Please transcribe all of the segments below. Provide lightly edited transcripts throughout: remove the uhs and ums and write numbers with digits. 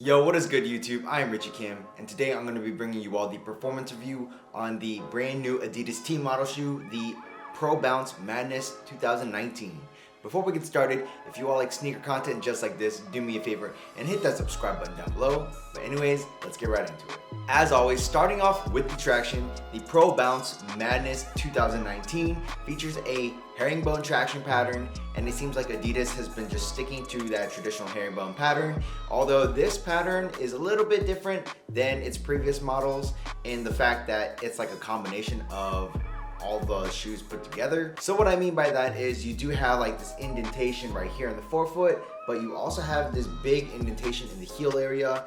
Yo, what is good YouTube? I am Richie Kim, and today I'm going to be bringing you all the performance review on the brand new Adidas team model shoe, the Pro Bounce Madness 2019. Before we get started, if you all like sneaker content just like this, do me a favor and hit that subscribe button down below. But anyways, let's get right into it. As always, starting off with the traction, the Pro Bounce Madness 2019 features a herringbone traction pattern, and it seems like Adidas has been just sticking to that traditional herringbone pattern, although this pattern is a little bit different than its previous models in the fact that it's like a combination of all the shoes put together. So what I mean by that is you do have like this indentation right here in the forefoot, but you also have this big indentation in the heel area.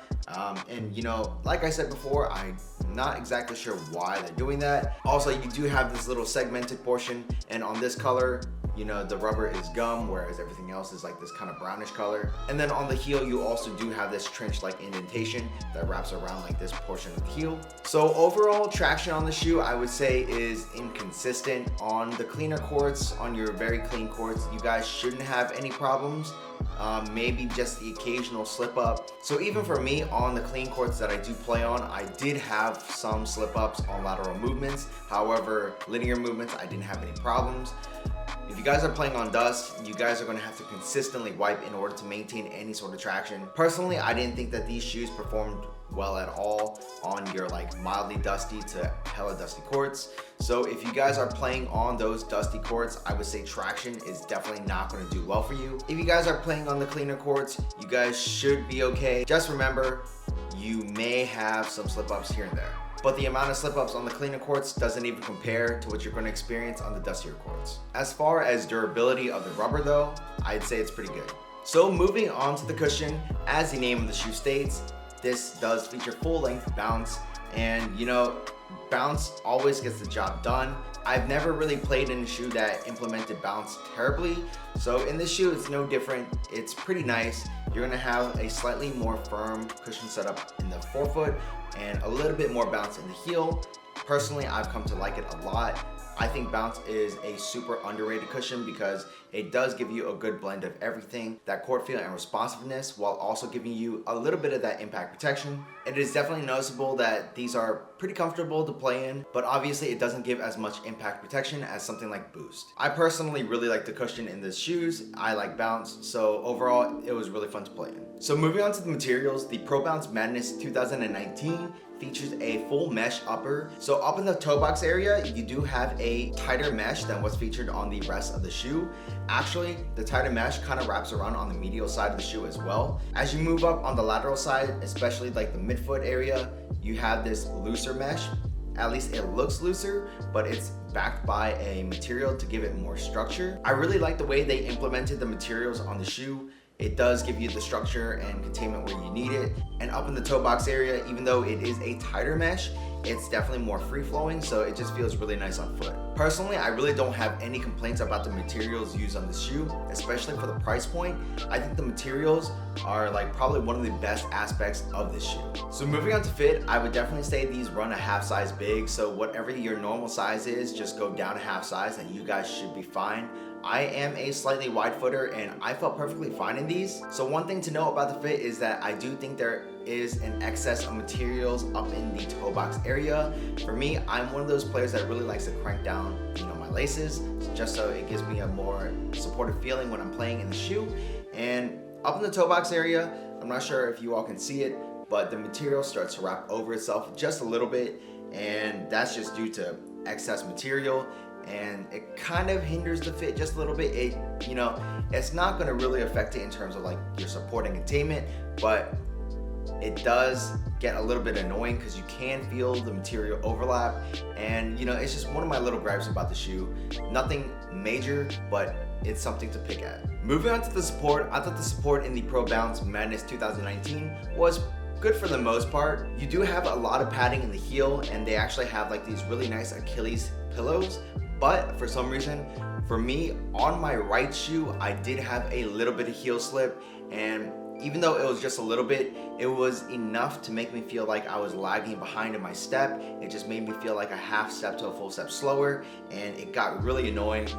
And you know, like I said before, I'm not exactly sure why they're doing that. Also, you do have this little segmented portion, and on this color, you know, the rubber is gum, whereas everything else is like this kind of brownish color. And then on the heel, you also do have this trench-like indentation that wraps around like this portion of the heel. So overall traction on the shoe, I would say, is inconsistent. On the cleaner courts, on your very clean courts, you guys shouldn't have any problems. Maybe just the occasional slip up. So even for me, on the clean courts that I do play on, I did have some slip ups on lateral movements. However, linear movements, I didn't have any problems. If you guys are playing on dust, you guys are going to have to consistently wipe in order to maintain any sort of traction. Personally, I didn't think that these shoes performed well at all on your like mildly dusty to hella dusty courts. So if you guys are playing on those dusty courts, I would say traction is definitely not going to do well for you. If you guys are playing on the cleaner courts, you guys should be okay. Just remember, you may have some slip-ups here and there, but the amount of slip-ups on the cleaner courts doesn't even compare to what you're going to experience on the dustier courts. As far as durability of the rubber though, I'd say it's pretty good. So moving on to the cushion, as the name of the shoe states, this does feature full-length bounce, and you know, bounce always gets the job done. I've never really played in a shoe that implemented bounce terribly, so in this shoe it's no different. It's pretty nice. You're gonna have a slightly more firm cushion setup in the forefoot and a little bit more bounce in the heel. Personally, I've come to like it a lot. I think bounce is a super underrated cushion because it does give you a good blend of everything, that court feel and responsiveness, while also giving you a little bit of that impact protection. It is definitely noticeable that these are pretty comfortable to play in, but obviously it doesn't give as much impact protection as something like Boost. I personally really like the cushion in these shoes. I like bounce, so overall it was really fun to play in. So moving on to the materials, the Pro Bounce Madness 2019 features a full mesh upper. So up in the toe box area, you do have a tighter mesh than what's featured on the rest of the shoe. Actually, the tighter mesh kind of wraps around on the medial side of the shoe as well. As you move up on the lateral side, especially like the midfoot area, you have this looser mesh. At least it looks looser, but it's backed by a material to give it more structure. I really like the way they implemented the materials on the shoe. It does give you the structure and containment where you need it. And up in the toe box area, even though it is a tighter mesh, it's definitely more free-flowing, so it just feels really nice on foot. Personally, I really don't have any complaints about the materials used on the shoe, especially for the price point. I think the materials are like probably one of the best aspects of this shoe. So moving on to fit, I would definitely say these run a half size big, so whatever your normal size is, just go down a half size and you guys should be fine. I am a slightly wide footer and I felt perfectly fine in these. So one thing to know about the fit is that I do think there is an excess of materials up in the toe box area. For me, I'm one of those players that really likes to crank down, you know, my laces, just so it gives me a more supportive feeling when I'm playing in the shoe. And up in the toe box area, I'm not sure if you all can see it, but the material starts to wrap over itself just a little bit, and that's just due to excess material. And it kind of hinders the fit just a little bit. It, you know, it's not going to really affect it in terms of like your support and containment, but it does get a little bit annoying because you can feel the material overlap, and you know, it's just one of my little gripes about the shoe. Nothing major, but it's something to pick at. Moving on to the support, I thought the support in the Pro Bounce Madness 2019 was good for the most part. You do have a lot of padding in the heel, and they actually have like these really nice Achilles pillows. But for some reason, for me, on my right shoe, I did have a little bit of heel slip, and even though it was just a little bit, it was enough to make me feel like I was lagging behind in my step. It just made me feel like a half step to a full step slower, and it got really annoying.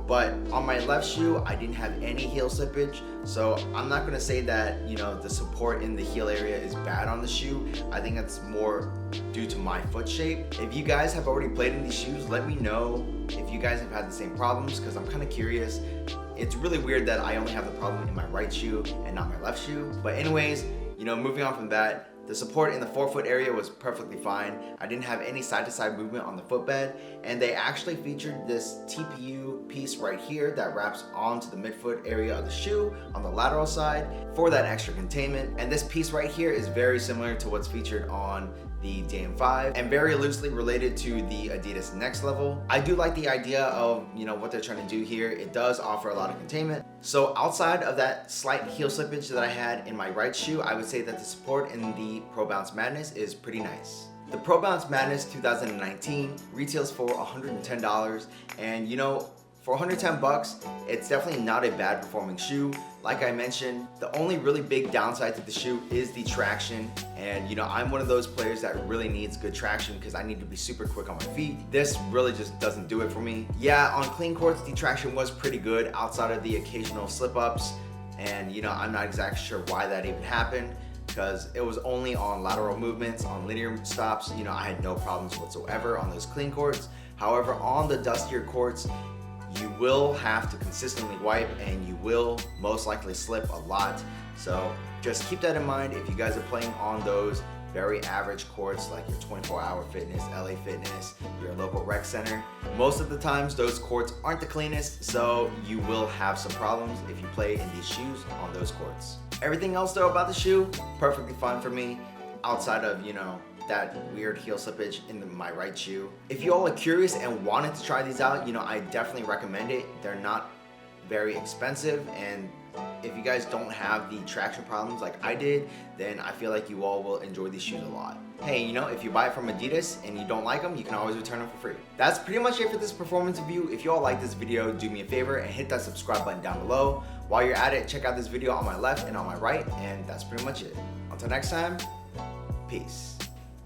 But on my left shoe, I didn't have any heel slippage, so I'm not gonna say that, you know, the support in the heel area is bad on the shoe. I think that's more due to my foot shape. If you guys have already played in these shoes, let me know if you guys have had the same problems, because I'm kind of curious. It's really weird that I only have the problem in my right shoe and not my left shoe. But anyways, you know, moving on from that, the support in the forefoot area was perfectly fine. I didn't have any side-to-side movement on the footbed, and they actually featured this TPU piece right here that wraps onto the midfoot area of the shoe on the lateral side for that extra containment. And this piece right here is very similar to what's featured on the DM5 and very loosely related to the Adidas Next Level. I do like the idea of, you know, what they're trying to do here. It does offer a lot of containment. So outside of that slight heel slippage that I had in my right shoe, I would say that the support in the Pro Bounce Madness is pretty nice. The Pro Bounce Madness 2019 retails for $110, and you know, for 110 bucks, it's definitely not a bad performing shoe. Like I mentioned, the only really big downside to the shoe is the traction. And you know, I'm one of those players that really needs good traction because I need to be super quick on my feet. This really just doesn't do it for me. Yeah, on clean courts, the traction was pretty good outside of the occasional slip ups. And you know, I'm not exactly sure why that even happened, because it was only on lateral movements, on linear stops. You know, I had no problems whatsoever on those clean courts. However, on the dustier courts, you will have to consistently wipe and you will most likely slip a lot. So just keep that in mind if you guys are playing on those very average courts like your 24-hour fitness, LA Fitness, your local rec center. Most of the times those courts aren't the cleanest, so you will have some problems if you play in these shoes on those courts. Everything else though about the shoe, perfectly fine for me, outside of, you know, that weird heel slippage in my right shoe. If you all are curious and wanted to try these out, you know, I definitely recommend it. They're not very expensive, and if you guys don't have the traction problems like I did, then I feel like you all will enjoy these shoes a lot. Hey, you know, if you buy it from Adidas and you don't like them, you can always return them for free. That's pretty much it for this performance review. If you all like this video, do me a favor and hit that subscribe button down below. While you're at it, check out this video on my left and on my right, and that's pretty much it. Until next time, peace.